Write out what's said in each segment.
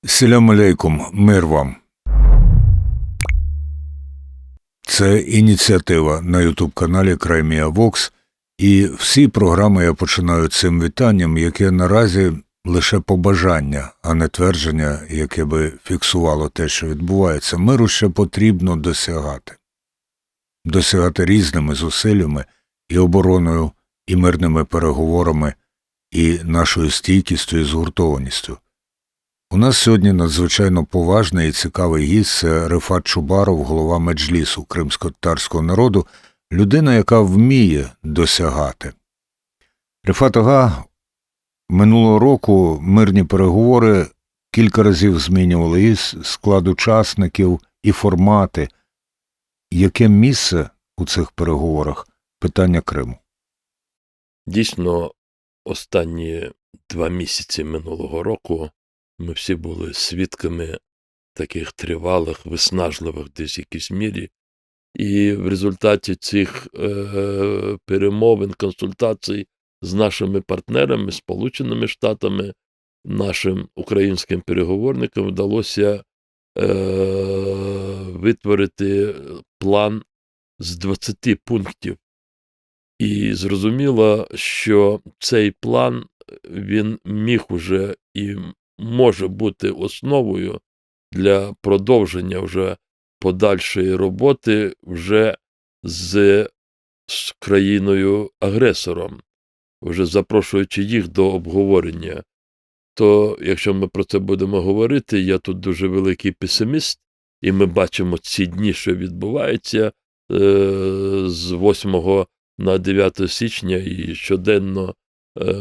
Селям алейкум, мир вам. Це ініціатива на ютуб-каналі Crimea Vox, і всі програми я починаю цим вітанням, яке наразі лише побажання, а не твердження, яке би фіксувало те, що відбувається. Миру ще потрібно досягати. Досягати різними зусиллями і обороною, і мирними переговорами, і нашою стійкістю і згуртованістю. У нас сьогодні надзвичайно поважний і цікавий гість – це Рефат Чубаров, голова Меджлісу кримськотатарського народу, людина, яка вміє досягати. Рефат ага, минулого року мирні переговори кілька разів змінювали і склад учасників, і формати. Яке місце у цих переговорах – питання Криму? Дійсно, останні 2 місяці минулого року ми всі були свідками таких тривалих, виснажливих десь в якійсь мірі. І в результаті цих перемовин, консультацій з нашими партнерами, Сполученими Штатами, нашим українським переговорникам вдалося витворити план з 20 пунктів. І зрозуміло, що цей план, він міг уже і може бути основою для продовження вже подальшої роботи вже з країною-агресором, вже запрошуючи їх до обговорення. То, якщо ми про це будемо говорити, я тут дуже великий песиміст, і ми бачимо ці дні, що відбуваються з 8 на 9 січня і щоденно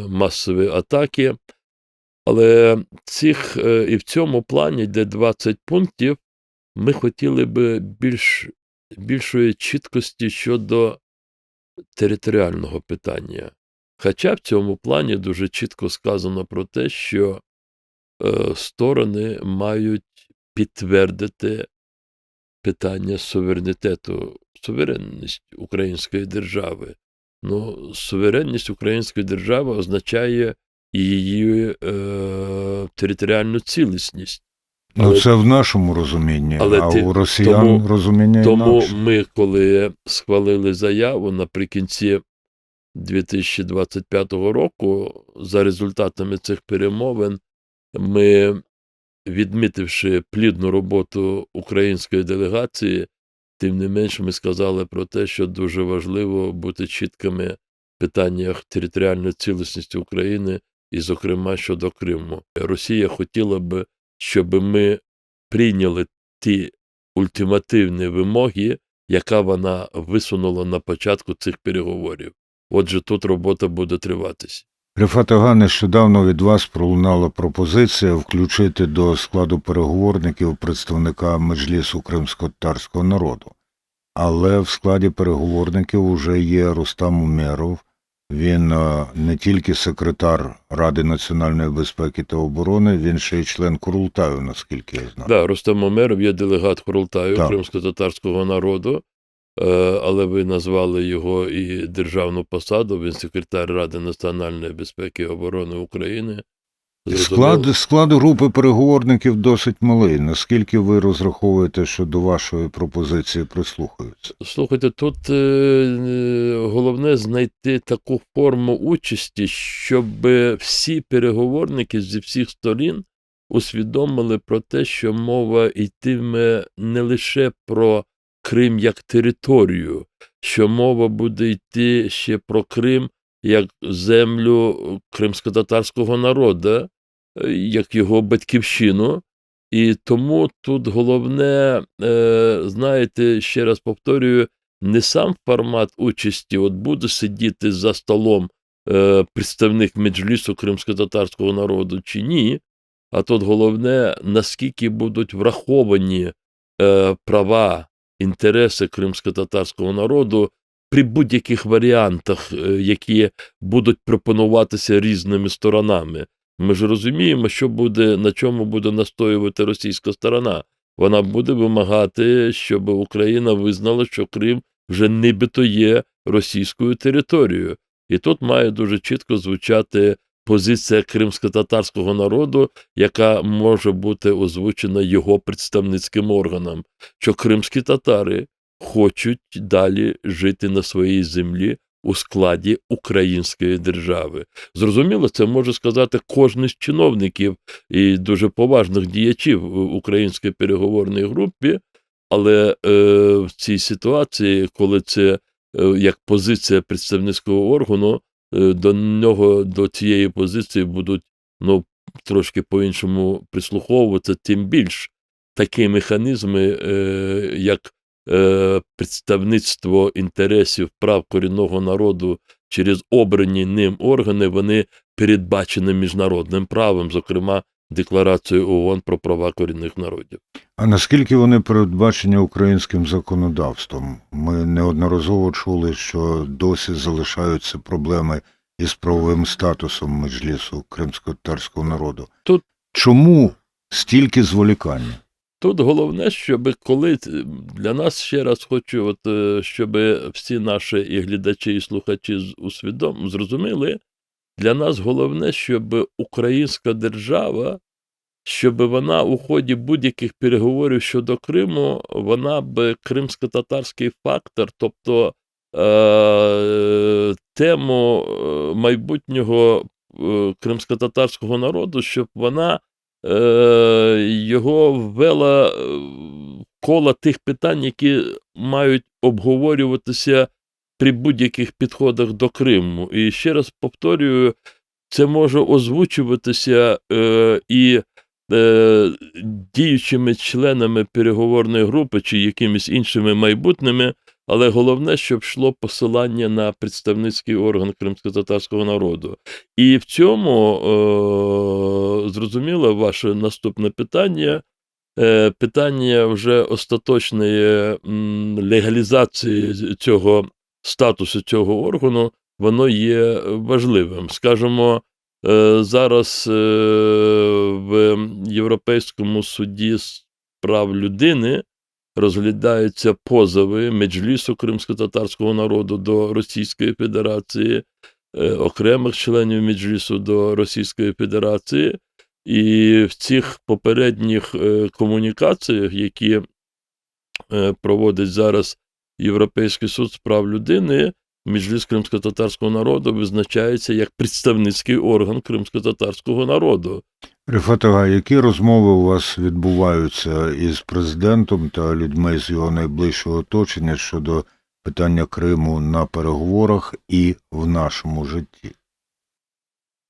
масові атаки. Але і в цьому плані, де 20 пунктів, ми хотіли би більшої чіткості щодо територіального питання. Хоча в цьому плані дуже чітко сказано про те, що сторони мають підтвердити питання суверенітету, суверенність української держави. Ну, суверенність української держави означає і її територіальну цілісність. Ну, це в нашому розумінні, у росіян розуміння інакше. Тому ми, коли схвалили заяву наприкінці 2025 року, за результатами цих перемовин, ми, відмітивши плідну роботу української делегації, тим не менш ми сказали про те, що дуже важливо бути чіткими в питаннях територіальної цілісності України і, зокрема, щодо Криму. Росія хотіла б, щоб ми прийняли ті ультимативні вимоги, яка вона висунула на початку цих переговорів. Отже, тут робота буде триватися. Рефат ага, нещодавно від вас пролунала пропозиція включити до складу переговорників представника Меджлісу кримськотатарського народу. Але в складі переговорників уже є Рустам Умєров. Він не тільки секретар Ради національної безпеки та оборони, він ще й член Курултаю, наскільки я знаю. Так, Рустам Умєров є делегат Курултаю кримськотатарського народу, але ви назвали його і державну посаду, він секретар Ради національної безпеки і оборони України. Склад групи переговорників досить малий. Наскільки ви розраховуєте, що до вашої пропозиції прислухаються? Слухайте, тут головне знайти таку форму участі, щоб всі переговорники зі всіх сторін усвідомили про те, що мова йтиме не лише про Крим як територію, що мова буде йти ще про Крим як землю кримськотатарського народу, як його батьківщину. І тому тут головне, знаєте, ще раз повторюю, не сам формат участі, от буде сидіти за столом представник Меджлісу кримськотатарського народу чи ні, а тут головне, наскільки будуть враховані права, інтереси кримськотатарського народу при будь-яких варіантах, які будуть пропонуватися різними сторонами. Ми ж розуміємо, на чому буде настоювати російська сторона. Вона буде вимагати, щоб Україна визнала, що Крим вже нібито є російською територією. І тут має дуже чітко звучати позиція кримськотатарського народу, яка може бути озвучена його представницьким органам, що кримські татари хочуть далі жити на своїй землі у складі української держави. Зрозуміло, це може сказати кожен з чиновників і дуже поважних діячів української переговорної групи, але в цій ситуації, коли це як позиція представницького органу, до цієї позиції будуть трошки по-іншому прислуховуватися, тим більш такі механізми, як представництво інтересів прав корінного народу через обрані ним органи, вони передбачені міжнародним правом, зокрема Декларацією ООН про права корінних народів. А наскільки вони передбачені українським законодавством? Ми неодноразово чули, що досі залишаються проблеми із правовим статусом Меджлісу кримськотатарського народу. Чому стільки зволікання? Тут головне, щоб коли для нас, ще раз хочу, щоб всі наші і глядачі, і слухачі зрозуміли, для нас головне, щоб українська держава, щоб вона у ході будь-яких переговорів щодо Криму, вона б кримськотатарський фактор, тобто тему майбутнього кримськотатарського народу, щоб вона його ввела в коло тих питань, які мають обговорюватися при будь-яких підходах до Криму. І ще раз повторюю, це може озвучуватися і діючими членами переговорної групи чи якимись іншими майбутніми, але головне, щоб йшло посилання на представницький орган кримськотатарського народу. І в цьому, зрозуміло, ваше наступне питання, питання вже остаточної легалізації цього статусу цього органу, воно є важливим. Скажімо, зараз в Європейському суді з прав людини розглядаються позови Меджлісу кримськотатарського народу до Російської Федерації, окремих членів Меджлісу до Російської Федерації. І в цих попередніх комунікаціях, які проводить зараз Європейський суд з прав людини, Меджліс кримськотатарського народу визначається як представницький орган кримськотатарського народу. Рифат Ага, які розмови у вас відбуваються із президентом та людьми з його найближчого оточення щодо питання Криму на переговорах і в нашому житті?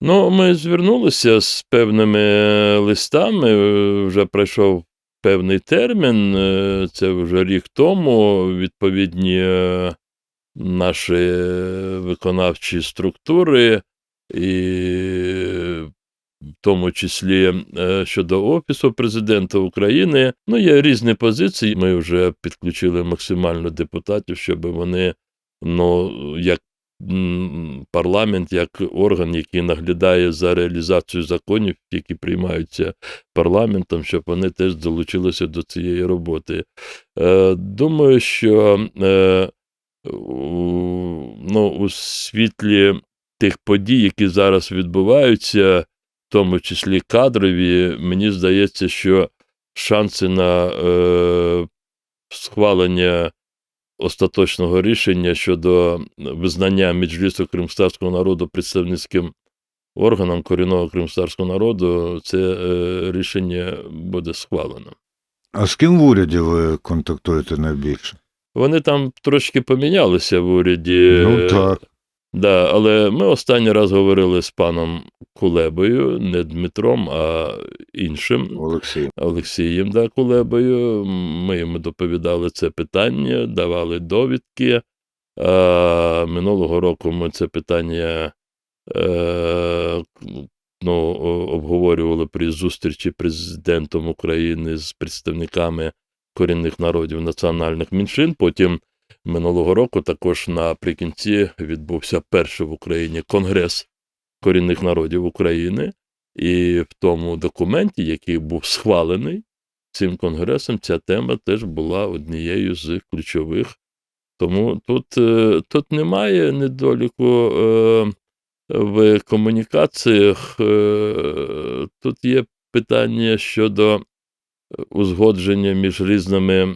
Ми звернулися з певними листами, вже пройшов певний термін, це вже рік тому, відповідні наші виконавчі структури, і в тому числі щодо Офісу Президента України. Є різні позиції. Ми вже підключили максимально депутатів, щоб вони, як парламент, як орган, який наглядає за реалізацією законів, які приймаються парламентом, щоб вони теж долучилися до цієї роботи. Думаю, що у світлі тих подій, які зараз відбуваються, в тому числі кадрові, мені здається, що шанси на схвалення остаточного рішення щодо визнання Меджлісу кримськотатарського народу представницьким органом корінного кримськотатарського народу, це рішення буде схвалено. А з ким в уряді ви контактуєте найбільше? Вони там трошки помінялися в уряді. Так. Да, але ми останній раз говорили з паном Кулебою, не Дмитром, а іншим. Олексієм Кулебою. Ми йому доповідали це питання, давали довідки. Минулого року ми це питання обговорювали при зустрічі президентом України з представниками корінних народів національних меншин. Потім минулого року також наприкінці відбувся перший в Україні Конгрес корінних народів України. І в тому документі, який був схвалений цим конгресом, ця тема теж була однією з ключових. Тому тут немає недоліку в комунікаціях, тут є питання щодо узгодження між різними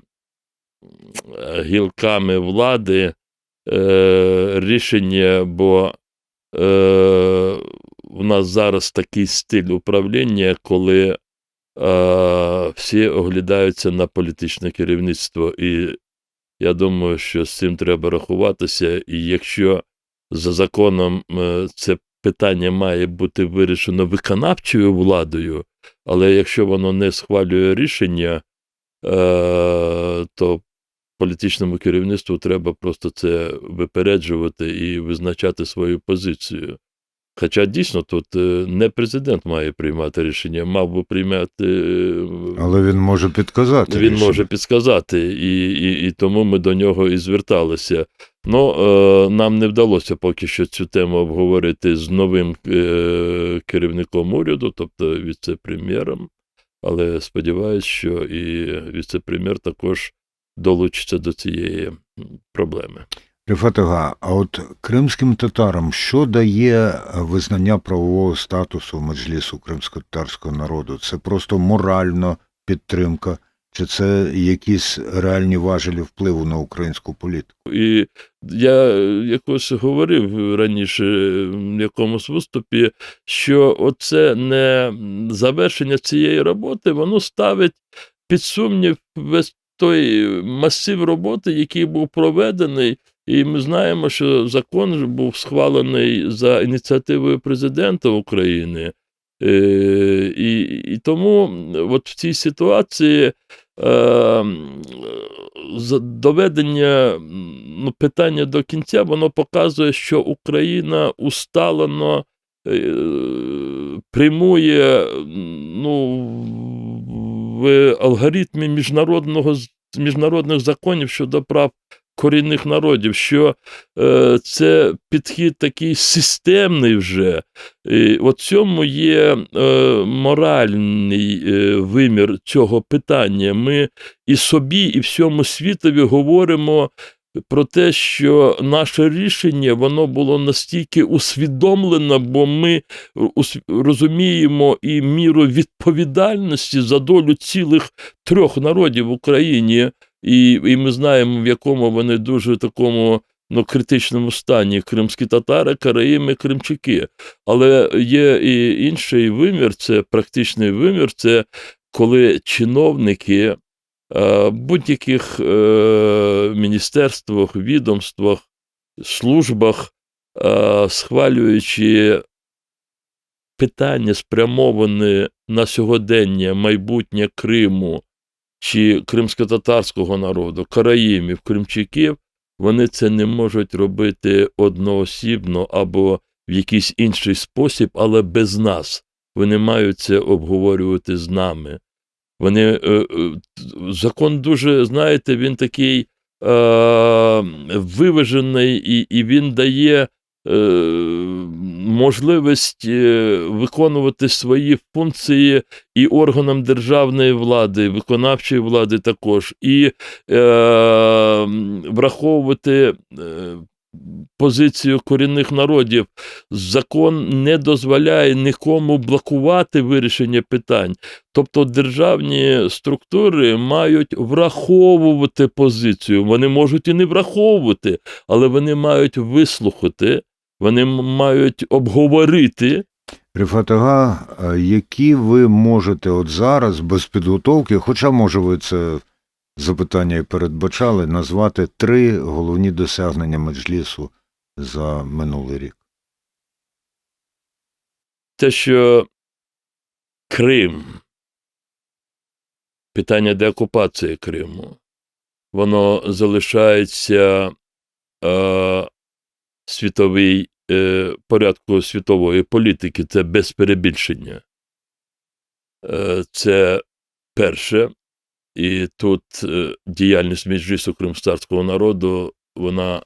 гілками влади, рішення, бо у нас зараз такий стиль управління, коли всі оглядаються на політичне керівництво. І я думаю, що з цим треба рахуватися. І якщо за законом це питання має бути вирішено виконавчою владою, але якщо воно не схвалює рішення, то політичному керівництву треба просто це випереджувати і визначати свою позицію. Хоча дійсно тут не президент має приймати рішення, мав би приймати. Але він може підказати. Він може підказати, і тому ми до нього і зверталися. Нам не вдалося поки що цю тему обговорити з новим керівником уряду, тобто віце-прем'єром, але сподіваюся, що і віце-прем'єр також долучиться до цієї проблеми. Рифат Ага, а от кримським татарам що дає визнання правового статусу Меджлісу кримськотатарського народу? Це просто моральна підтримка, чи це якісь реальні важелі впливу на українську політику? І я якось говорив раніше в якомусь виступі, що оце не завершення цієї роботи, воно ставить під сумнів весь той масив роботи, який був проведений. І ми знаємо, що закон був схвалений за ініціативою президента України. І тому от в цій ситуації доведення питання до кінця, воно показує, що Україна усталено прямує в алгоритмі міжнародних законів щодо прав корінних народів, що це підхід такий системний вже. От цьому є моральний вимір цього питання. Ми і собі, і всьому світові говоримо про те, що наше рішення, воно було настільки усвідомлено, бо ми розуміємо і міру відповідальності за долю цілих 3 народів в Україні, і ми знаємо, в якому вони дуже такому критичному стані: кримські татари, караїми, кримчаки. Але є і інший вимір, це практичний вимір, це коли чиновники в будь-яких міністерствах, відомствах, службах, схвалюючи питання, спрямовані на сьогодення, майбутнє Криму чи кримськотатарського народу, караїмів, кримчаків, вони це не можуть робити одноосібно або в якийсь інший спосіб, але без нас. Вони мають це обговорювати з нами. Закон дуже, знаєте, він такий виважений, і він дає можливість виконувати свої функції і органам державної влади, виконавчої влади також, і враховувати позицію корінних народів. Закон не дозволяє нікому блокувати вирішення питань. Тобто державні структури мають враховувати позицію. Вони можуть і не враховувати, але вони мають вислухати, вони мають обговорити. Рифат Ага, які ви можете от зараз без підготовки, хоча, може, ви це запитання і передбачали, назвати 3 головні досягнення Меджлісу за минулий рік? Те, що Крим, питання деокупації Криму, воно залишається порядку світової політики, це без перебільшення. Це перше. І тут діяльність Меджлісу кримськотатарського народу, вона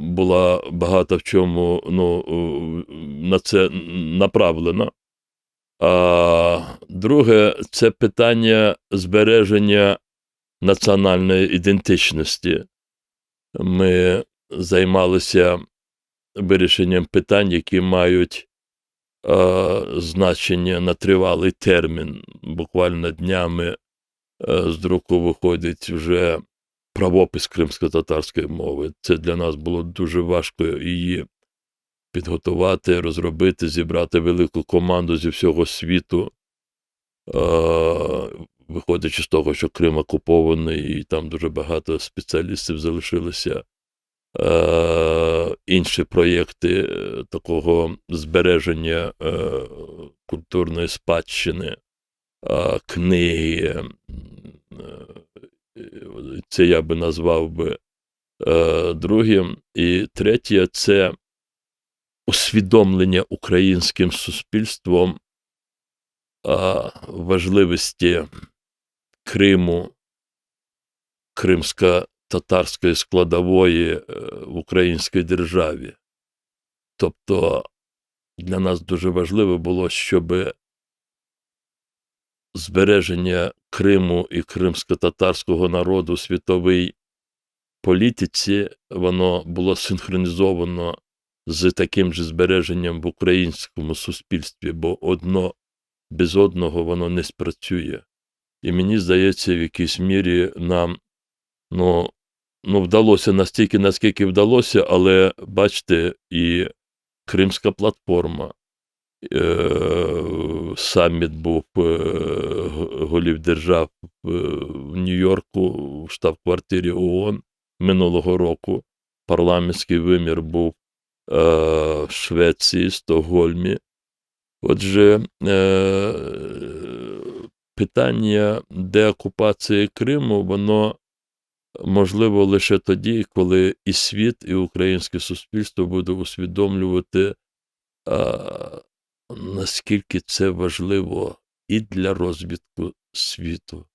була багато в чому на це направлена. А друге, це питання збереження національної ідентичності. Ми займалися вирішенням питань, які мають значення на тривалий термін. Буквально днями з друку виходить вже правопис кримськотатарської мови. Це для нас було дуже важко її підготувати, розробити, зібрати велику команду зі всього світу, виходячи з того, що Крим окупований, і там дуже багато спеціалістів залишилося. Інші проєкти такого збереження культурної спадщини, книги, це я би назвав би другим. І третє – це усвідомлення українським суспільством важливості Криму, кримсько-татарської складової в українській державі. Тобто для нас дуже важливо було, щоб збереження Криму і кримсько-татарського народу у світовій політиці, воно було синхронізовано з таким же збереженням в українському суспільстві, бо одно без одного воно не спрацює. І мені здається, в якійсь мірі нам вдалося настільки, наскільки вдалося, але, бачите, і Кримська платформа, саміт був голів держав в Нью-Йорку, в штаб-квартирі ООН минулого року, парламентський вимір був в Швеції, Стокгольмі. Отже, питання деокупації Криму, воно можливо лише тоді, коли і світ, і українське суспільство буде усвідомлювати, наскільки це важливо і для розвитку світу.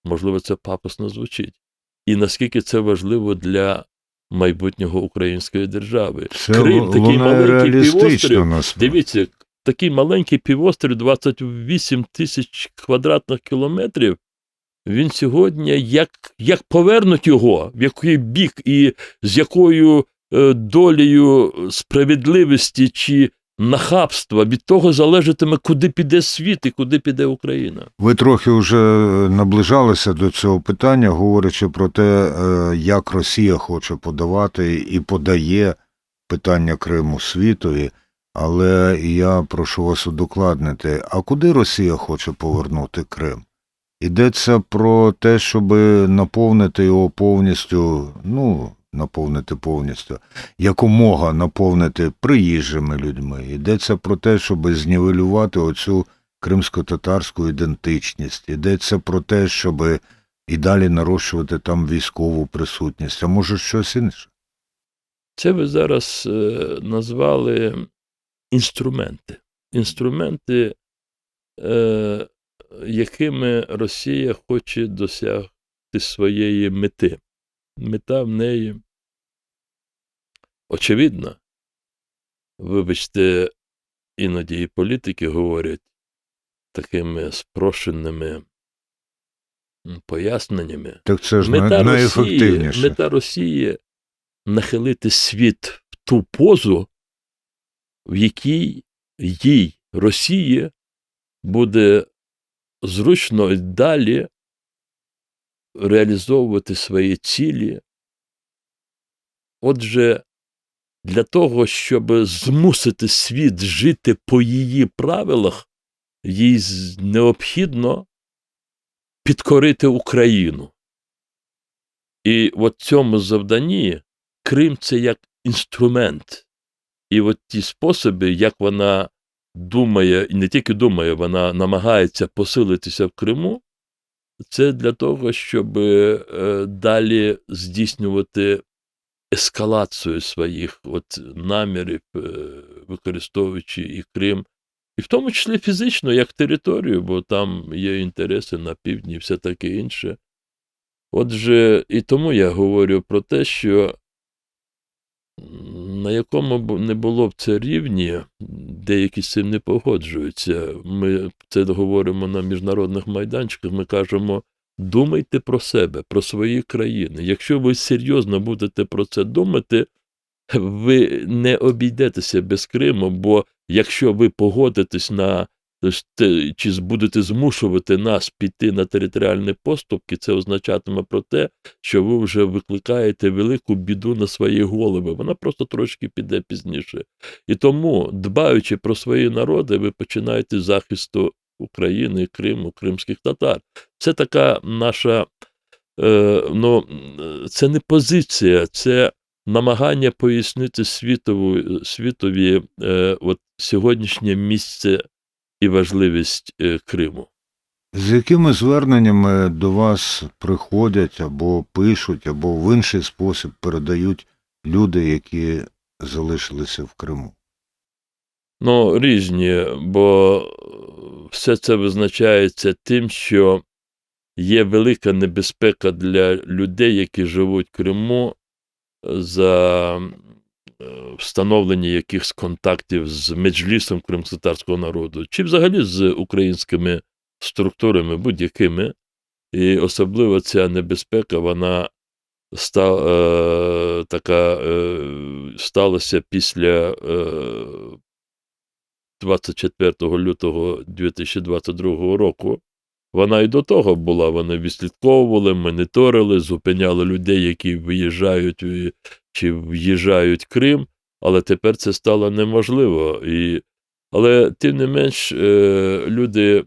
Можливо, це пафосно звучить. І наскільки це важливо для майбутнього української держави. Це Крим, такий маленький півострів. Дивіться, Такий маленький півострів, 28 тисяч квадратних кілометрів, він сьогодні, як повернуть його, в який бік і з якою долею справедливості чи нахабства, від того залежатиме, куди піде світ і куди піде Україна. Ви трохи вже наближалися до цього питання, говорячи про те, як Росія хоче подавати і подає питання Криму світові. Але я прошу вас удокладнити, а куди Росія хоче повернути Крим? Йдеться про те, щоб наповнити його повністю, якомога наповнити приїжджими людьми. Йдеться про те, щоб знівелювати оцю кримсько-татарську ідентичність. Йдеться про те, щоб і далі нарощувати там військову присутність. А може щось інше? Це ви зараз назвали інструменти. Інструменти, якими Росія хоче досягти своєї мети. Мета в неї очевидна. Вибачте, іноді і політики говорять такими спрощеними поясненнями. Так це ж найефективніше. Мета Росії – нахилити світ в ту позу, в якій їй, Росії, буде зручно і далі реалізовувати свої цілі. Отже, для того, щоб змусити світ жити по її правилах, їй необхідно підкорити Україну. І в цьому завданні Крим – це як інструмент. І ті способи, як вона думає, і не тільки думає, вона намагається посилитися в Криму, це для того, щоб далі здійснювати ескалацію своїх намірів, використовуючи і Крим, і в тому числі фізично, як територію, бо там є інтереси на півдні і все таке інше. Отже, і тому я говорю про те, що на якому не було б це рівні, деякі з цим не погоджуються. Ми це говоримо на міжнародних майданчиках, ми кажемо, думайте про себе, про свої країни. Якщо ви серйозно будете про це думати, ви не обійдетеся без Криму, бо якщо ви погодитесь на чи будете змушувати нас піти на територіальні поступки, це означатиме про те, що ви вже викликаєте велику біду на свої голови. Вона просто трошки піде пізніше. І тому, дбаючи про свої народи, ви починаєте з захисту України, Криму, кримських татар. Це така наша, це не позиція, це намагання пояснити світові от сьогоднішнє місце і важливість Криму. З якими зверненнями до вас приходять або пишуть, або в інший спосіб передають люди, які залишилися в Криму? Різні, бо все це визначається тим, що є велика небезпека для людей, які живуть в Криму, за встановлення якихось контактів з меджлісом кримськотатарського народу, чи взагалі з українськими структурами будь-якими. І особливо ця небезпека, вона сталося після 24 лютого 2022 року. Вона і до того була, вони відслідковували, моніторили, зупиняли людей, які виїжджають чи в'їжджають в Крим, але тепер це стало неможливо. Але, тим не менш, люди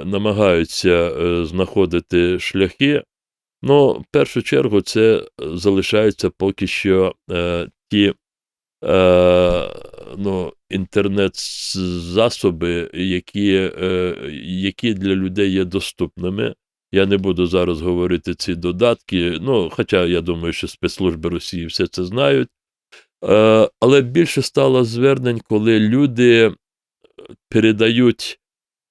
намагаються знаходити шляхи. В першу чергу це залишаються поки що ті інтернет-засоби, які для людей є доступними. Я не буду зараз говорити ці додатки, хоча я думаю, що спецслужби Росії все це знають. Але більше стало звернень, коли люди передають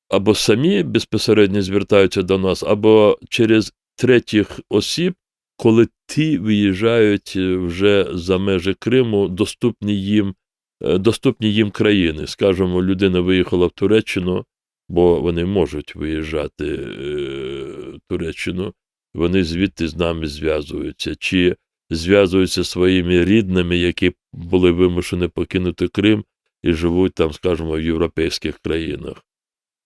або самі безпосередньо звертаються до нас, або через третіх осіб, коли ті виїжджають вже за межі Криму, доступні їм країни. Скажімо, людина виїхала в Туреччину, бо вони можуть виїжджати в Туреччину, вони звідти з нами зв'язуються, чи зв'язуються зі своїми рідними, які були вимушені покинути Крим і живуть там, скажімо, в європейських країнах.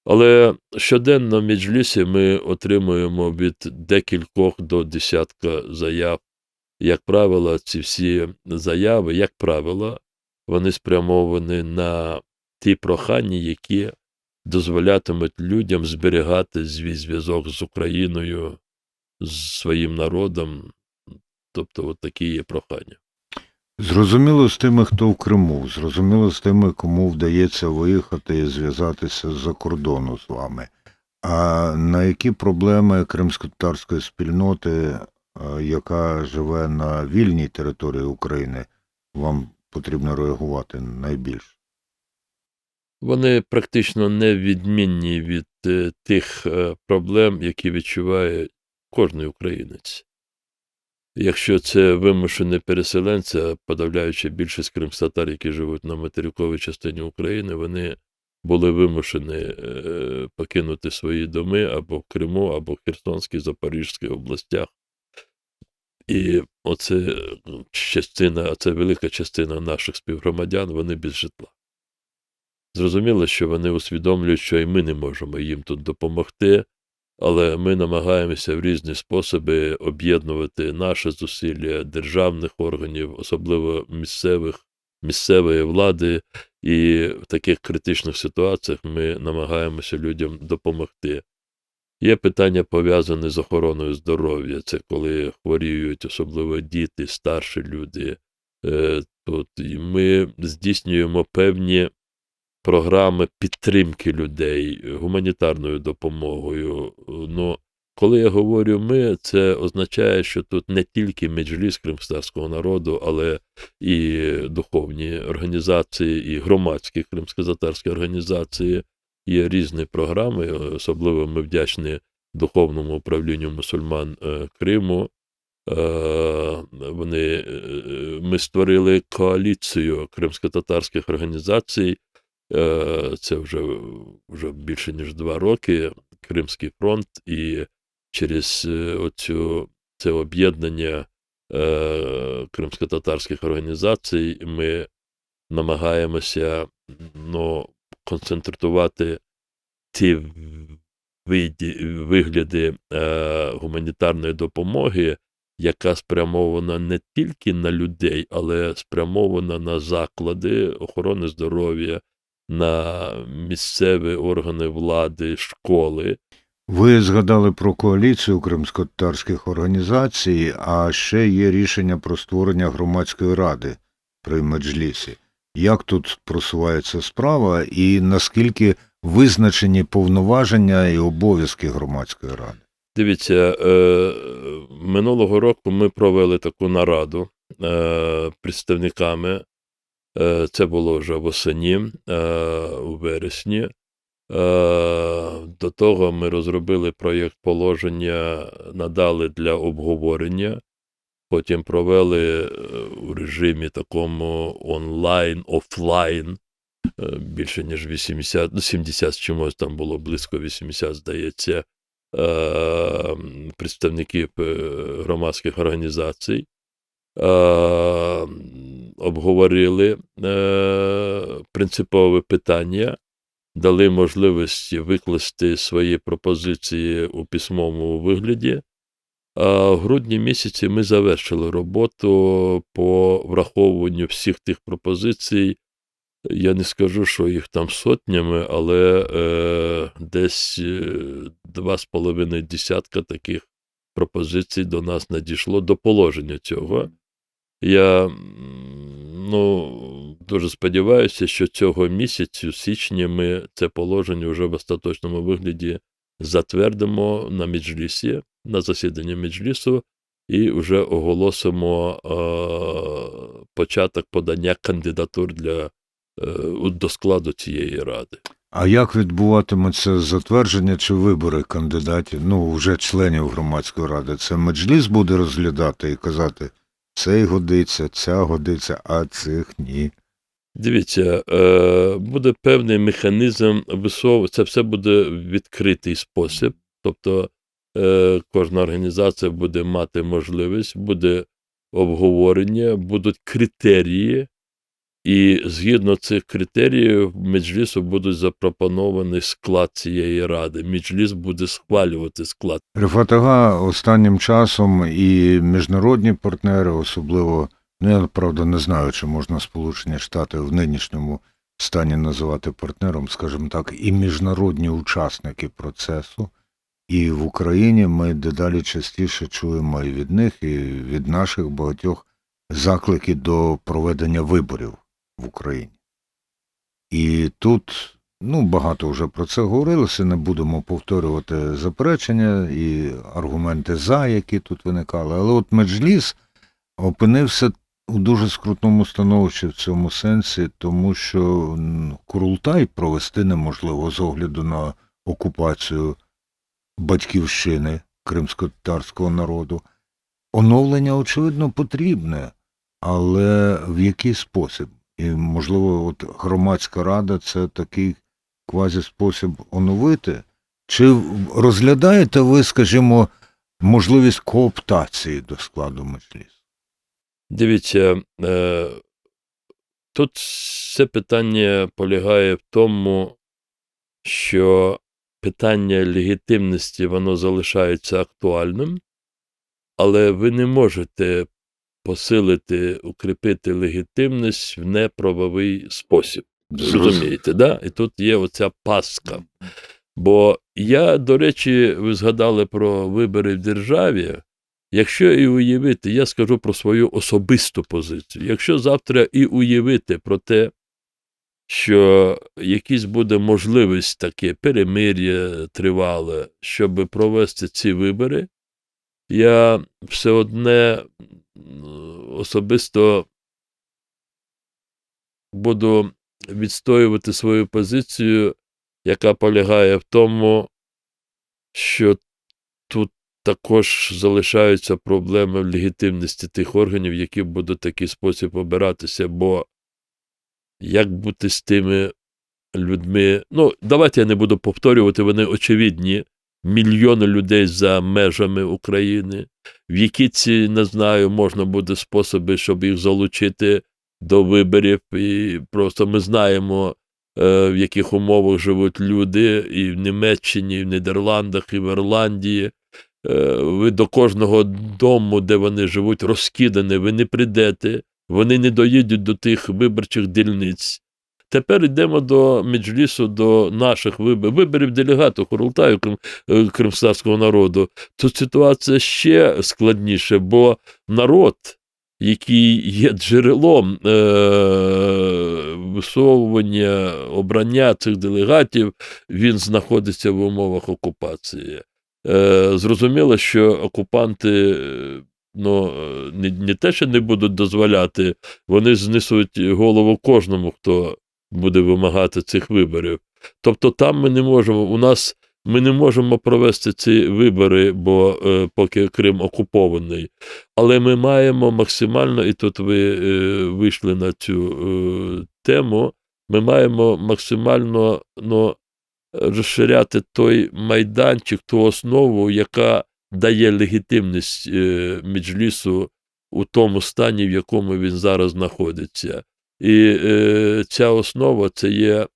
Але щоденно в Меджлісі ми отримуємо від декількох до десятка заяв. Як правило, ці всі заяви, вони спрямовані на ті прохання, які дозволятимуть людям зберігати свій зв'язок з Україною, з своїм народом. Тобто, от такі є прохання. Зрозуміло з тими, хто в Криму, зрозуміло з тими, кому вдається виїхати і зв'язатися з-за кордону з вами. А на які проблеми кримськотатарської спільноти, яка живе на вільній території України, вам потрібно реагувати найбільше? Вони практично не відмінні від тих проблем, які відчуває кожен українець. Якщо це вимушені переселенці, а подавляюча більшість кримськотатар, які живуть на материковій частині України, вони були вимушені покинути свої доми або в Криму, або в Херсонській, Запорізькій областях. І оце велика частина наших співгромадян, вони без житла. Зрозуміло, що вони усвідомлюють, що і ми не можемо їм тут допомогти, але ми намагаємося в різні способи об'єднувати наші зусилля державних органів, особливо місцевої влади, і в таких критичних ситуаціях ми намагаємося людям допомогти. Є питання, пов'язані з охороною здоров'я, це коли хворіють особливо діти, старші люди. І ми здійснюємо певні програми підтримки людей гуманітарною допомогою. Коли я говорю «ми», це означає, що тут не тільки меджліс кримськотатарського народу, але і духовні організації, і громадські кримськотатарські організації. Є різні програми, особливо ми вдячні Духовному управлінню мусульман Криму. Ми створили коаліцію кримськотатарських організацій. Це вже більше ніж 2 роки, Кримський фронт, і через це об'єднання кримськотатарських організацій. Ми намагаємося концентрувати ті вигляди гуманітарної допомоги, яка спрямована не тільки на людей, але спрямована на заклади охорони здоров'я, на місцеві органи влади, школи. Ви згадали про коаліцію кримськотатарських організацій, а ще є рішення про створення громадської ради при Меджлісі. Як тут просувається справа і наскільки визначені повноваження і обов'язки громадської ради? Дивіться, минулого року ми провели таку нараду представниками. Це було вже восені, у вересні. До того ми розробили проєкт положення, надали для обговорення. Потім провели у режимі такому онлайн, офлайн, більше ніж 80, 70 з чимось, там було близько 80, здається, представників громадських організацій. Обговорили принципове питання, дали можливість викласти свої пропозиції у письмовому вигляді. В грудні місяці ми завершили роботу по враховуванню всіх тих пропозицій. Я не скажу, що їх там сотнями, але десь 2,5 десятка таких пропозицій до нас надійшло до положення цього. Я дуже сподіваюся, що цього місяця, в січні, ми це положення вже в остаточному вигляді затвердимо на Меджлісі, на засіданні Меджлісу, і вже оголосимо початок подання кандидатур до складу цієї ради. А як відбуватиметься затвердження чи вибори кандидатів, вже членів громадської ради? Це Меджліс буде розглядати і казати, цей годиться, ця годиться, а цих ні? Дивіться, буде певний механізм це все буде в відкритий спосіб, тобто кожна організація буде мати можливість, буде обговорення, будуть критерії, і згідно цих критеріїв Меджлісу буде запропонований склад цієї ради. Меджліс буде схвалювати склад. Рифат Ага, останнім часом і міжнародні партнери, особливо, я, правда, не знаю, чи можна Сполучені Штати в нинішньому стані називати партнером, скажімо так, і міжнародні учасники процесу. І в Україні ми дедалі частіше чуємо і від них, і від наших багатьох заклики до проведення виборів в Україні. І тут, багато вже про це говорилося, не будемо повторювати заперечення і аргументи за, які тут виникали. Але от Меджліс опинився у дуже скрутному становищі в цьому сенсі, тому що Курултай провести неможливо з огляду на окупацію батьківщини кримськотатарського народу. Оновлення, очевидно, потрібне, але в який спосіб? І, можливо, громадська рада – це такий квазі-спосіб оновити? Чи розглядаєте ви, скажімо, можливість кооптації до складу Меджлісу? Дивіться, тут все питання полягає в тому, що питання легітимності, воно залишається актуальним, але ви не можете посилити, укріпити легітимність в неправовий спосіб. Розумієте, да? І тут є оця пастка. Бо я, до речі, ви згадали про вибори в державі. Якщо і уявити, я скажу про свою особисту позицію, якщо завтра і уявити про те, що якась буде можливість таке перемир'я тривале, щоб провести ці вибори, я все одне особисто буду відстоювати свою позицію, яка полягає в тому, що тут також залишаються проблеми в легітимності тих органів, які будуть в такий спосіб обиратися, бо як бути з тими людьми, давайте я не буду повторювати, вони очевидні, мільйони людей за межами України, в які ці, не знаю, можна буде способи, щоб їх залучити до виборів. І просто ми знаємо, в яких умовах живуть люди і в Німеччині, і в Нідерландах, і в Ірландії. Ви до кожного дому, де вони живуть, розкидані, ви не прийдете, вони не доїдуть до тих виборчих дільниць. Тепер йдемо до Меджлісу, до наших виборів делегатів Курултаю кримського народу. Тут ситуація ще складніша, бо народ, який є джерелом висовування, обрання цих делегатів, він знаходиться в умовах окупації. Зрозуміло, що окупанти не те, що не будуть дозволяти, вони знесуть голову кожному, хто буде вимагати цих виборів. Тобто там ми не можемо провести ці вибори, бо поки Крим окупований. Але ми маємо максимально, і тут ви вийшли на цю тему, ми маємо максимально розширяти той майданчик, ту основу, яка дає легітимність Меджлісу у тому стані, в якому він зараз знаходиться. І ця основа – це є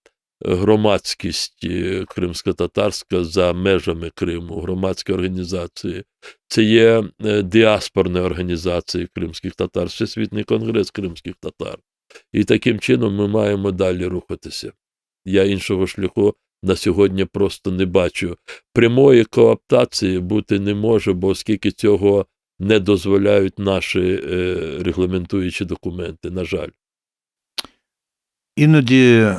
громадськість кримсько-татарська за межами Криму, громадські організації. Це є діаспорні організації кримських татар, Всесвітній конгрес кримських татар. І таким чином ми маємо далі рухатися. Я іншого шляху на сьогодні просто не бачу. Прямої кооптації бути не може, бо оскільки цього не дозволяють наші регламентуючі документи, на жаль. Іноді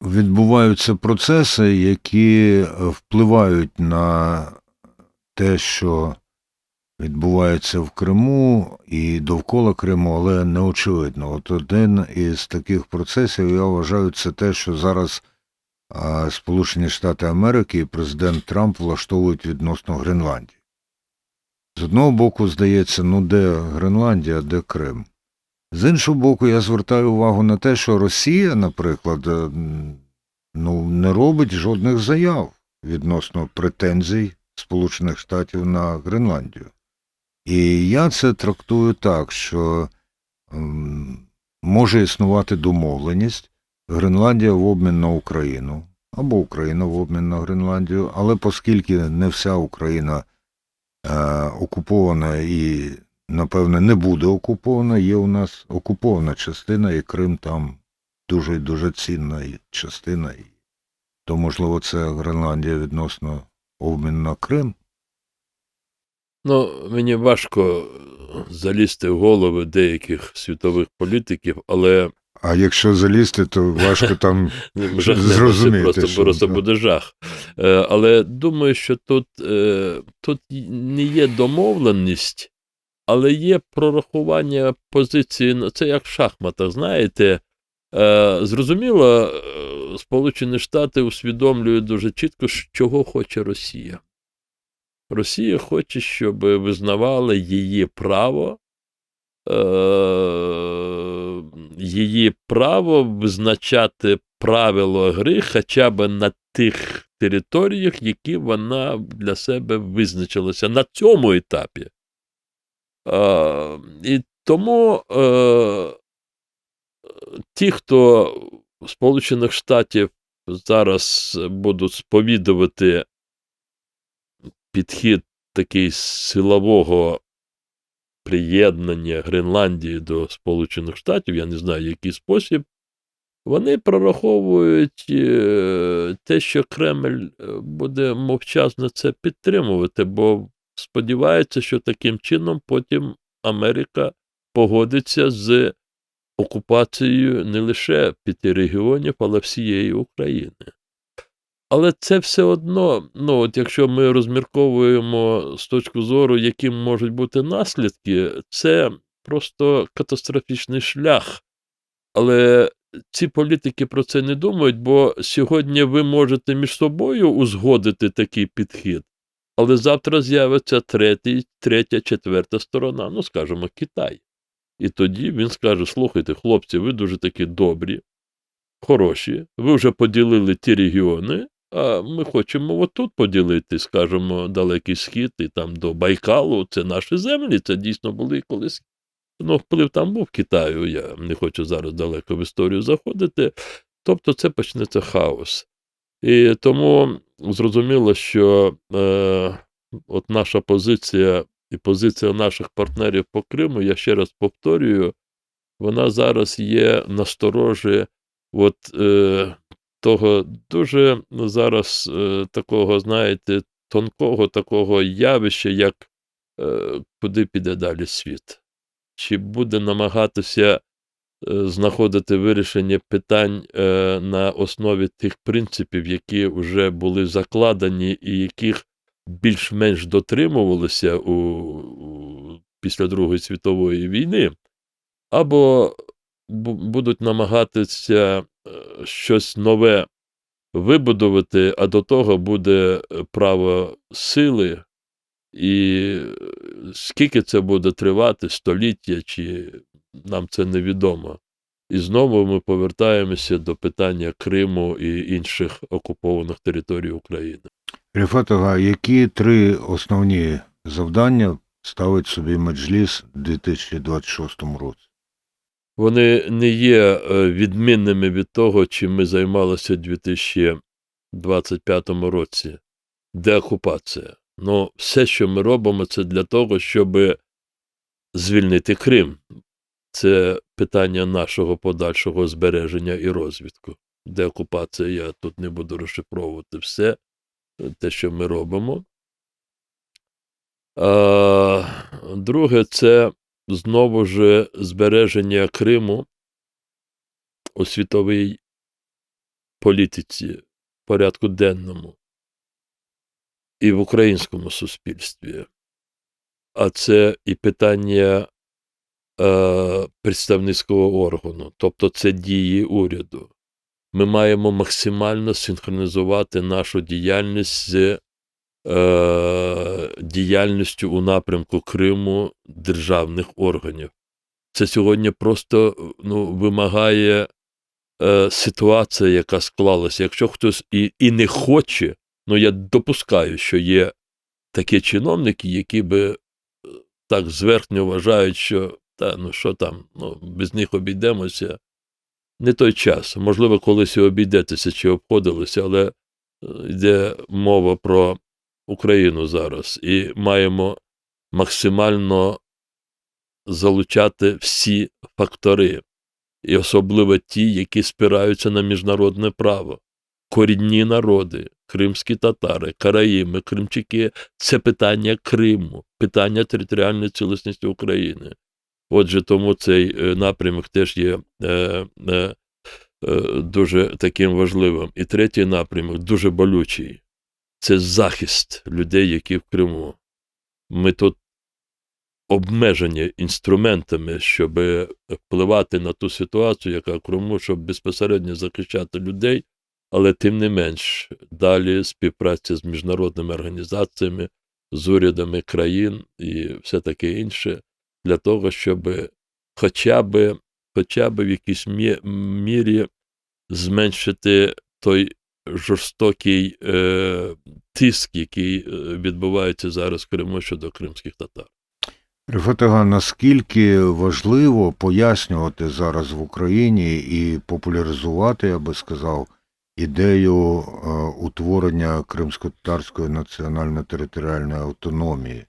відбуваються процеси, які впливають на те, що відбувається в Криму і довкола Криму, але не очевидно. От один із таких процесів, я вважаю, це те, що зараз Сполучені Штати Америки і президент Трамп влаштовують відносно Гренландії. З одного боку, здається, де Гренландія, де Крим. З іншого боку, я звертаю увагу на те, що Росія, наприклад, не робить жодних заяв відносно претензій Сполучених Штатів на Гренландію. І я це трактую так, що може існувати домовленість Гренландія в обмін на Україну, або Україна в обмін на Гренландію, але оскільки не вся Україна окупована і, напевне, не буде окупована, є у нас окупована частина, і Крим там дуже і дуже цінна частина. То, можливо, це Гренландія відносно обмін на Крим? Мені важко залізти в голови деяких світових політиків, але... А якщо залізти, то важко там зрозуміти. Просто буде жах. Але думаю, що тут не є домовленість, але є прорахування позиції, це як в шахматах, знаєте. Зрозуміло, Сполучені Штати усвідомлюють дуже чітко, чого хоче Росія. Росія хоче, щоб визнавали її право визначати правила гри хоча б на тих територіях, які вона для себе визначилася на цьому етапі. І тому ті, хто Сполучених Штатів зараз будуть сповідувати підхід такий силового приєднання Гренландії до Сполучених Штатів, я не знаю, який спосіб, вони прораховують те, що Кремль буде мовчазно це підтримувати, бо сподівається, що таким чином потім Америка погодиться з окупацією не лише 5 регіонів, але всієї України. Але це все одно, якщо ми розмірковуємо з точки зору, які можуть бути наслідки, це просто катастрофічний шлях. Але ці політики про це не думають, бо сьогодні ви можете між собою узгодити такий підхід, але завтра з'явиться третя, четверта сторона, скажімо, Китай. І тоді він скаже: слухайте, хлопці, ви дуже такі добрі, хороші, ви вже поділили ті регіони, А ми хочемо отут поділити, скажімо, Далекий Схід і там до Байкалу. Це наші землі, це дійсно були колись. Ну, вплив там був Китаю, я не хочу зараз далеко в історію заходити. Тобто це почнеться хаос. І тому зрозуміло, що от наша позиція і позиція наших партнерів по Криму, я ще раз повторюю, вона зараз є насторожі от, того дуже зараз такого, знаєте, тонкого такого явища, як куди піде далі світ. Чи буде намагатися знаходити вирішення питань на основі тих принципів, які вже були закладені і яких більш-менш дотримувалися після Другої світової війни, або будуть намагатися щось нове вибудувати, а до того буде право сили, і скільки це буде тривати, століття, чи нам це невідомо. І знову ми повертаємося до питання Криму і інших окупованих територій України. Ріфат Ага, які 3 основні завдання ставить собі Меджліс у 2026 році? Вони не є відмінними від того, чим ми займалися у 2025 році. Деокупація. Ну, все, що ми робимо, це для того, щоб звільнити Крим. Це питання нашого подальшого збереження і розвитку. Деокупація, я тут не буду розшифровувати все, те, що ми робимо. Друге, це знову ж збереження Криму у світовій політиці, порядку денному і в українському суспільстві. А це і питання представницького органу, тобто це дії уряду. Ми маємо максимально синхронізувати нашу діяльність з діяльністю у напрямку Криму державних органів. Це сьогодні просто вимагає ситуація, яка склалася. Якщо хтось і не хоче, я допускаю, що є такі чиновники, які би так зверхньо вважають, що що там, без них обійдемося. Не той час. Можливо, колись і обійдетеся чи обходилися, але йде мова про Україну зараз. І маємо максимально залучати всі фактори. І особливо ті, які спираються на міжнародне право. Корінні народи, кримські татари, караїми, кримчаки – це питання Криму, питання територіальної цілісності України. Отже, тому цей напрямок теж є дуже таким важливим. І третій напрямок, дуже болючий – це захист людей, які в Криму. Ми тут обмежені інструментами, щоб впливати на ту ситуацію, яка в Криму, щоб безпосередньо захищати людей, але тим не менш далі співпраця з міжнародними організаціями, з урядами країн і все таке інше, для того, щоб хоча б в якійсь мірі зменшити той жорстокий тиск, який відбувається зараз в Криму щодо кримських татар. Ріфат Ага, наскільки важливо пояснювати зараз в Україні і популяризувати, я би сказав, ідею утворення Кримсько-татарської національно-територіальної автономії?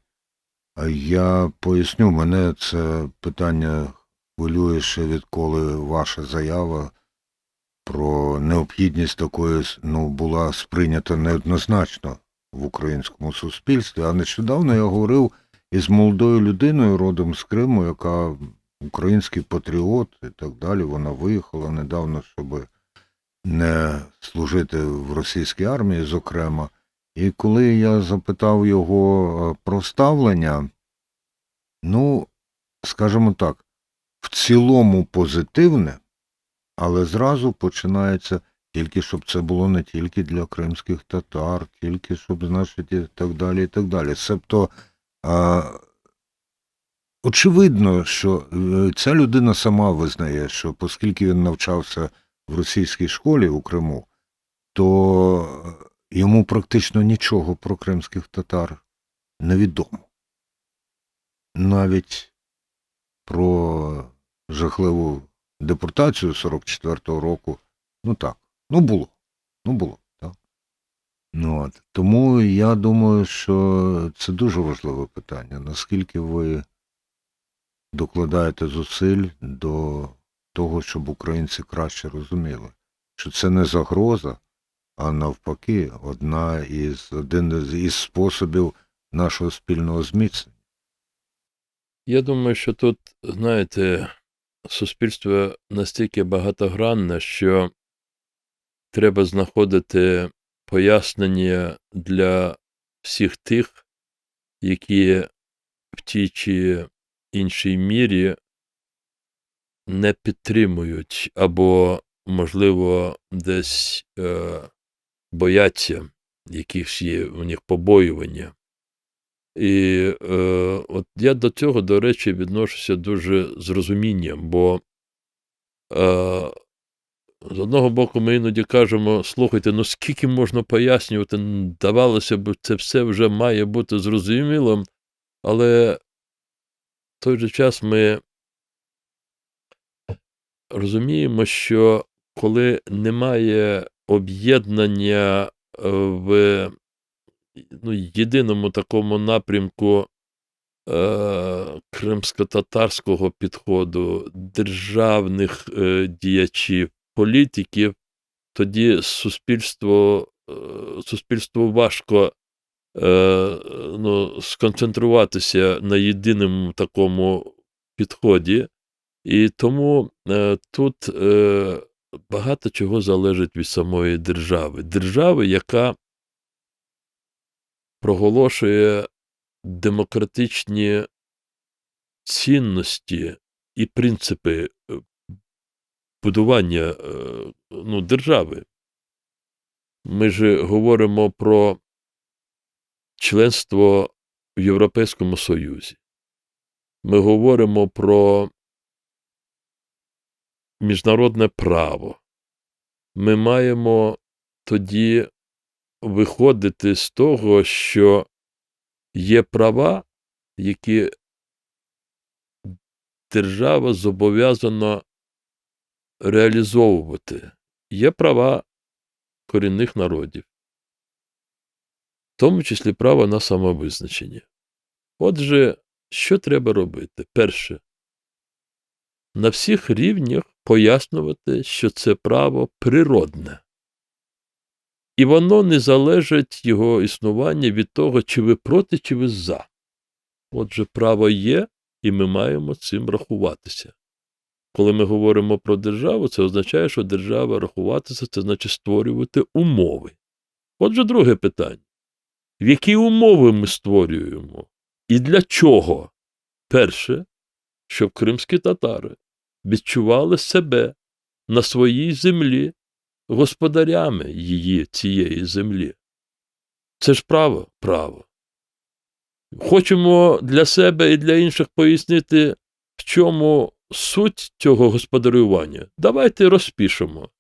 Я поясню, мене це питання хвилює ще відколи ваша заява про необхідність такої була сприйнята неоднозначно в українському суспільстві. А нещодавно я говорив із молодою людиною родом з Криму, яка український патріот і так далі. Вона виїхала недавно, щоб не служити в російській армії, зокрема. І коли я запитав його про ставлення, скажімо так, в цілому позитивне, але зразу починається тільки, щоб це було не тільки для кримських татар, тільки, щоб, значить, і так далі, і так далі. Себто, очевидно, що ця людина сама визнає, що оскільки він навчався в російській школі у Криму, то йому практично нічого про кримських татар не відомо. Навіть про жахливу депортацію 44-го року, було, так. Тому я думаю, що це дуже важливе питання. Наскільки ви докладаєте зусиль до того, щоб українці краще розуміли, що це не загроза, а навпаки, один із способів нашого спільного зміцнення. Я думаю, що тут, знаєте, суспільство настільки багатогранне, що треба знаходити пояснення для всіх тих, які в тій чи іншій мірі не підтримують або, можливо, десь бояться, якихось є у них побоювання. І от я до цього, до речі, відношуся дуже з розумінням, бо з одного боку ми іноді кажемо, слухайте, скільки можна пояснювати, здавалося б, це все вже має бути зрозумілим, але в той же час ми розуміємо, що коли немає об'єднання в єдиному такому напрямку кримсько-татарського підходу, державних діячів, політиків, тоді суспільству важко сконцентруватися на єдиному такому підході. І тому тут багато чого залежить від самої держави. Держави, яка проголошує демократичні цінності і принципи будування держави. Ми ж говоримо про членство в Європейському Союзі. Ми говоримо про міжнародне право. Ми маємо тоді виходити з того, що є права, які держава зобов'язана реалізовувати. Є права корінних народів, в тому числі право на самовизначення. Отже, що треба робити? Перше, на всіх рівнях пояснювати, що це право природне. І воно не залежить його існування від того, чи ви проти, чи ви за. Отже, право є, і ми маємо цим рахуватися. Коли ми говоримо про державу, це означає, що держава рахуватися, це значить створювати умови. Отже, друге питання. В які умови ми створюємо? І для чого? Перше, щоб кримські татари відчували себе на своїй землі господарями цієї землі. Це ж право? Право. Хочемо для себе і для інших пояснити, в чому суть цього господарювання. Давайте розпишемо.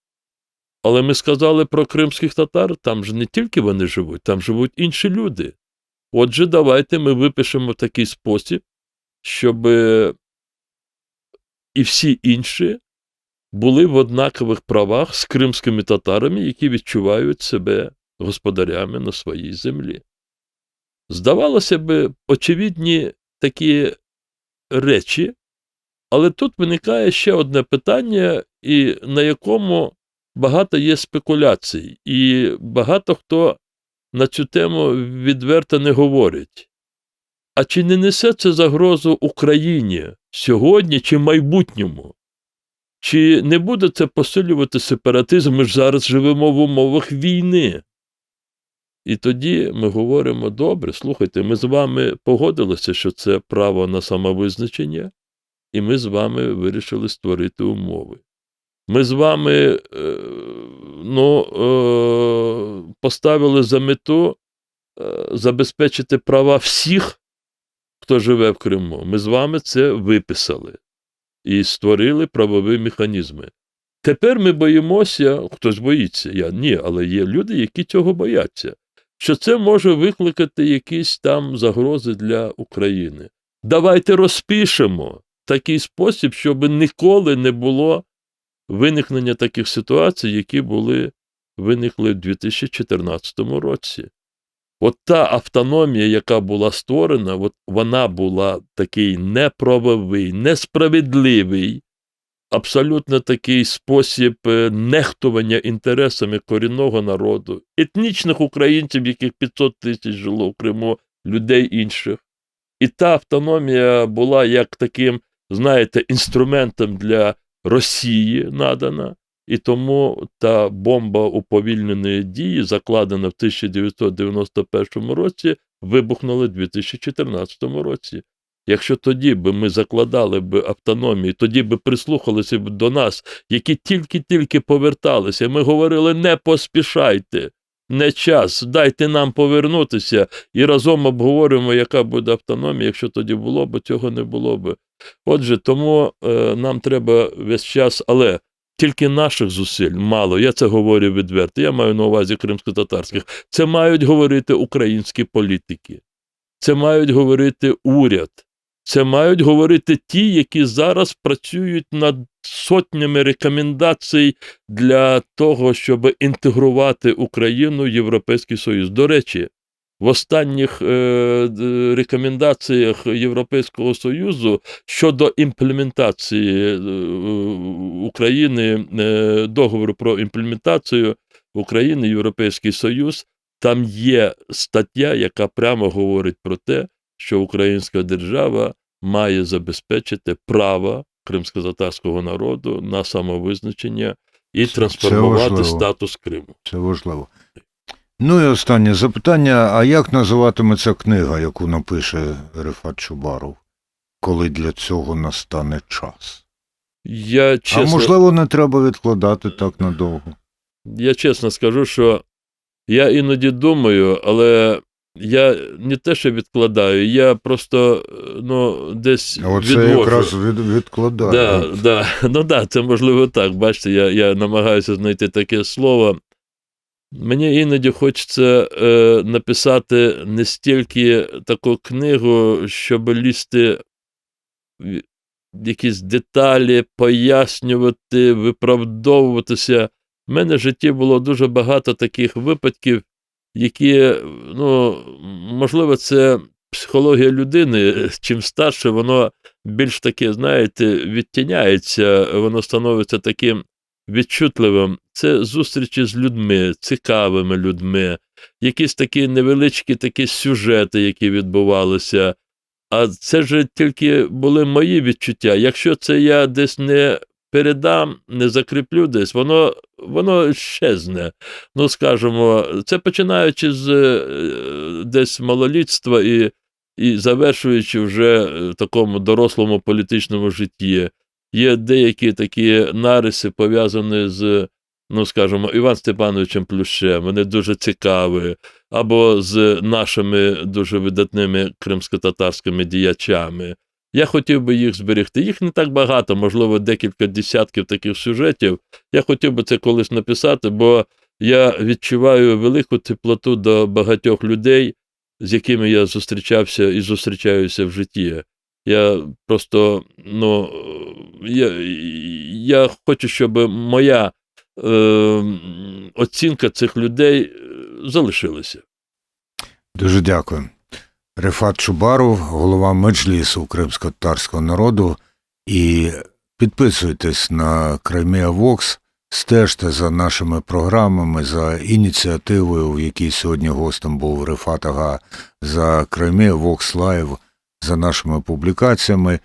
Але ми сказали про кримських татар, там ж не тільки вони живуть, там живуть інші люди. Отже, давайте ми випишемо такий спосіб, щоб і всі інші були в однакових правах з кримськими татарами, які відчувають себе господарями на своїй землі. Здавалося б, очевидні такі речі, але тут виникає ще одне питання, і на якому багато є спекуляцій, і багато хто на цю тему відверто не говорить. А чи не несе це загрозу Україні сьогодні чи майбутньому? Чи не буде це посилювати сепаратизм? Ми ж зараз живемо в умовах війни. І тоді ми говоримо, добре, слухайте, ми з вами погодилися, що це право на самовизначення, і ми з вами вирішили створити умови. Ми з вами поставили за мету забезпечити права всіх, хто живе в Криму. Ми з вами це виписали і створили правові механізми. Тепер ми боїмося, хтось боїться, я ні, але є люди, які цього бояться, що це може викликати якісь там загрози для України. Давайте розпишемо такий спосіб, щоб ніколи не було виникнення таких ситуацій, які виникли в 2014 році. От та автономія, яка була створена, от вона була такий неправовий, несправедливий, абсолютно такий спосіб нехтування інтересами корінного народу, етнічних українців, яких 500 тисяч жило в Криму, людей інших. І та автономія була як таким, знаєте, інструментом для Росії надана, і тому та бомба уповільненої дії, закладена в 1991 році, вибухнула в 2014 році. Якщо тоді би ми закладали б автономію, тоді би прислухалися б до нас, які тільки-тільки поверталися, ми говорили: не поспішайте, не час, дайте нам повернутися і разом обговоримо, яка буде автономія. Якщо тоді було б, цього не було б. Отже, тому нам треба весь час, але тільки наших зусиль мало, я це говорю відверто, я маю на увазі кримськотатарських, це мають говорити українські політики, це мають говорити уряд, це мають говорити ті, які зараз працюють над сотнями рекомендацій для того, щоб інтегрувати Україну в Європейський Союз. До речі, в останніх рекомендаціях Європейського Союзу щодо імплементації України, договору про імплементацію України, Європейський Союз, там є стаття, яка прямо говорить про те, що українська держава має забезпечити право кримськотатарського народу на самовизначення і трансформувати статус Криму. Це важливо. Ну і останнє запитання. А як називатиметься книга, яку напише Рефат Чубаров, коли для цього настане час? А можливо, не треба відкладати так надовго? Я чесно скажу, що я іноді думаю, але я не те, що відкладаю, я просто десь відвожу. Оце якраз відкладаю. Да, це можливо так. Бачите, я намагаюся знайти таке слово. Мені іноді хочеться написати не стільки таку книгу, щоб лізти в якісь деталі, пояснювати, виправдовуватися. В мене в житті було дуже багато таких випадків, які, можливо, це психологія людини. Чим старше, воно більш таке, знаєте, відтіняється, воно становиться таким відчутливим. Це зустрічі з людьми, цікавими людьми, якісь такі невеличкі такі сюжети, які відбувалися. А це ж тільки були мої відчуття. Якщо це я десь не передам, не закріплю десь, воно щезне. Скажімо, це починаючи з десь малолітства і завершуючи вже в такому дорослому політичному житті. Є деякі такі нариси, пов'язані з, скажімо, Іваном Степановичем Плющем, вони дуже цікаві, або з нашими дуже видатними кримськотатарськими діячами. Я хотів би їх зберегти. Їх не так багато, можливо, декілька десятків таких сюжетів. Я хотів би це колись написати, бо я відчуваю велику теплоту до багатьох людей, з якими я зустрічався і зустрічаюся в житті. Я просто, я хочу, щоб моя оцінка цих людей залишилася. Дуже дякую. Рефат Чубаров, голова Меджлісу кримськотатарського народу. І підписуйтесь на Crimea Vox, стежте за нашими програмами, за ініціативою, в якій сьогодні гостем був Рефат Ага, за Crimea Vox Live, за нашими публікаціями.